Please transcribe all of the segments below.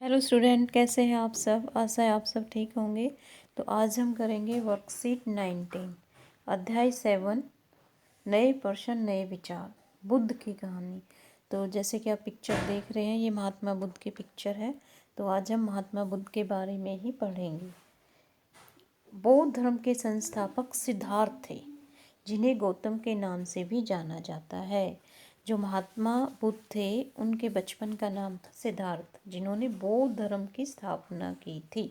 Hello student, कैसे हैं आप सब। आशा है आप सब ठीक होंगे। तो आज हम करेंगे वर्कशीट 19 अध्याय 7 नए प्रश्न नए विचार, बुद्ध की कहानी। तो जैसे कि आप पिक्चर देख रहे हैं, ये महात्मा बुद्ध की पिक्चर है। तो आज हम महात्मा बुद्ध के बारे में ही पढ़ेंगे। बौद्ध धर्म के संस्थापक सिद्धार्थ थे, जिन्हें गौतम के नाम से भी जाना जाता है। जो महात्मा बुद्ध थे, उनके बचपन का नाम था सिद्धार्थ, जिन्होंने बौद्ध धर्म की स्थापना की थी।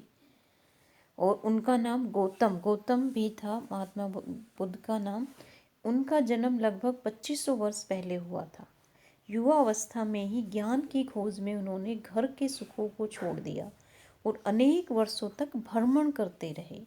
और उनका नाम गौतम गौतम भी था, महात्मा बुद्ध का नाम। उनका जन्म लगभग 2500 वर्ष पहले हुआ था। युवा अवस्था में ही ज्ञान की खोज में उन्होंने घर के सुखों को छोड़ दिया और अनेक वर्षों तक भ्रमण करते रहे।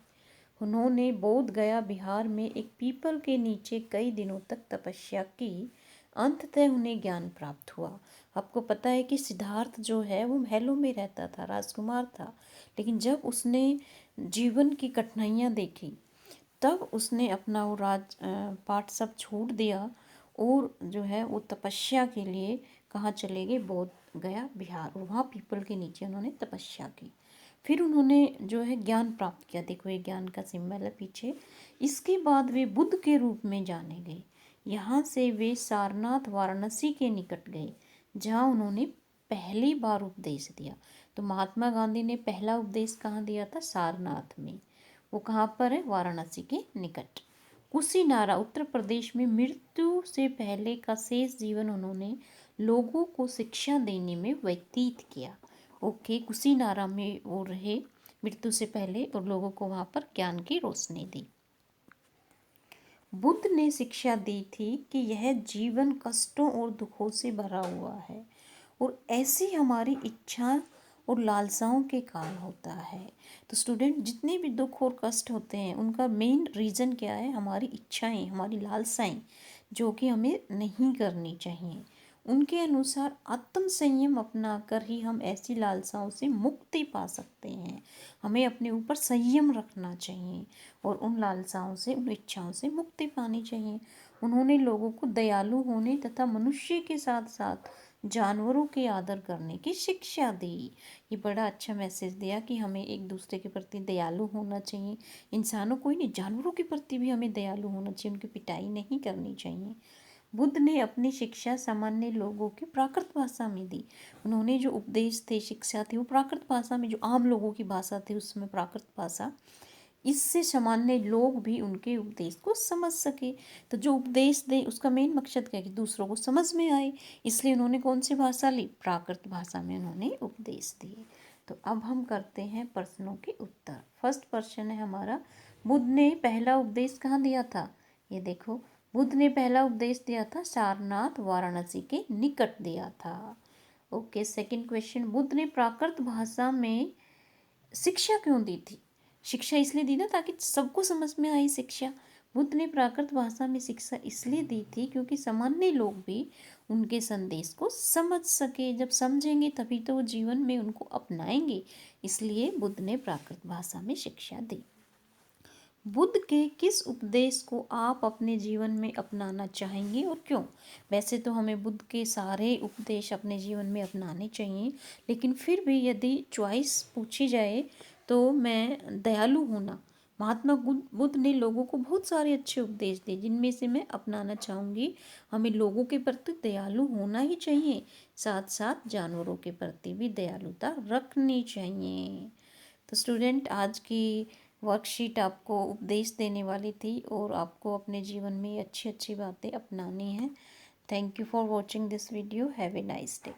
उन्होंने बोध गया बिहार में एक पीपल के नीचे कई दिनों तक तपस्या की। अंततः उन्हें ज्ञान प्राप्त हुआ। आपको पता है कि सिद्धार्थ जो है वो महलों में रहता था, राजकुमार था। लेकिन जब उसने जीवन की कठिनाइयाँ देखी, तब उसने अपना वो पाठ सब छोड़ दिया और जो है वो तपस्या के लिए कहाँ चले गए, बोध गया बिहार। और वहाँ पीपल के नीचे उन्होंने तपस्या की। फिर उन्होंने जो है ज्ञान प्राप्त किया। देखो ये ज्ञान का सिंबल है पीछे। इसके बाद वे बुद्ध के रूप में जाने गए। यहाँ से वे सारनाथ वाराणसी के निकट गए, जहाँ उन्होंने पहली बार उपदेश दिया। तो महात्मा गांधी ने पहला उपदेश कहाँ दिया था? सारनाथ में। वो कहाँ पर है? वाराणसी के निकट। कुशीनारा उत्तर प्रदेश में मृत्यु से पहले का शेष जीवन उन्होंने लोगों को शिक्षा देने में व्यतीत किया। ओके, कुशीनारा में वो रहे मृत्यु से पहले और लोगों को वहाँ पर ज्ञान की रोशनी दी। बुद्ध ने शिक्षा दी थी कि यह जीवन कष्टों और दुखों से भरा हुआ है और ऐसी हमारी इच्छा और लालसाओं के कारण होता है। तो स्टूडेंट, जितने भी दुख और कष्ट होते हैं उनका मेन रीज़न क्या है? हमारी इच्छाएं, हमारी लालसाएं, जो कि हमें नहीं करनी चाहिए। उनके अनुसार आत्म संयम अपना कर ही हम ऐसी लालसाओं से मुक्ति पा सकते हैं। हमें अपने ऊपर संयम रखना चाहिए और उन लालसाओं से, उन इच्छाओं से मुक्ति पानी चाहिए। उन्होंने लोगों को दयालु होने तथा मनुष्य के साथ साथ जानवरों के आदर करने की शिक्षा दी। ये बड़ा अच्छा मैसेज दिया कि हमें एक दूसरे के प्रति दयालु होना चाहिए। इंसानों को ही नहीं, जानवरों के प्रति भी हमें दयालु होना चाहिए, उनकी पिटाई नहीं करनी चाहिए। बुद्ध ने अपनी शिक्षा सामान्य लोगों की प्राकृत भाषा में दी। उन्होंने जो उपदेश थे, शिक्षा थी, वो प्राकृत भाषा में, जो आम लोगों की भाषा थी उसमें प्राकृत भाषा, इससे सामान्य लोग भी उनके उपदेश को समझ सके। तो जो उपदेश दे उसका मेन मकसद क्या है? कि दूसरों को समझ में आए। इसलिए उन्होंने कौन सी भाषा ली? प्राकृत भाषा में उन्होंने उपदेश दिए। तो अब हम करते हैं प्रश्नों के उत्तर। फर्स्ट प्रश्न है हमारा, बुद्ध ने पहला उपदेश कहाँ दिया था? ये देखो, बुद्ध ने पहला उपदेश दिया था सारनाथ वाराणसी के निकट दिया था। ओके, सेकंड क्वेश्चन, बुद्ध ने प्राकृत भाषा में शिक्षा क्यों दी थी? शिक्षा इसलिए दी ना ताकि सबको समझ में आए शिक्षा। बुद्ध ने प्राकृत भाषा में शिक्षा इसलिए दी थी क्योंकि सामान्य लोग भी उनके संदेश को समझ सके। जब समझेंगे तभी तो वो जीवन में उनको अपनाएंगे। इसलिए बुद्ध ने प्राकृत भाषा में शिक्षा दी। बुद्ध के किस उपदेश को आप अपने जीवन में अपनाना चाहेंगे और क्यों? वैसे तो हमें बुद्ध के सारे उपदेश अपने जीवन में अपनाने चाहिए, लेकिन फिर भी यदि चॉइस पूछी जाए तो मैं दयालु होना, महात्मा बुद्ध ने लोगों को बहुत सारे अच्छे उपदेश दिए, जिनमें से मैं अपनाना चाहूँगी। हमें लोगों के प्रति दयालु होना ही चाहिए, साथ साथ जानवरों के प्रति भी दयालुता रखनी चाहिए। तो स्टूडेंट, आज की वर्कशीट आपको उपदेश देने वाली थी और आपको अपने जीवन में अच्छी अच्छी बातें अपनानी हैं। Thank you for watching this video. Have a nice day.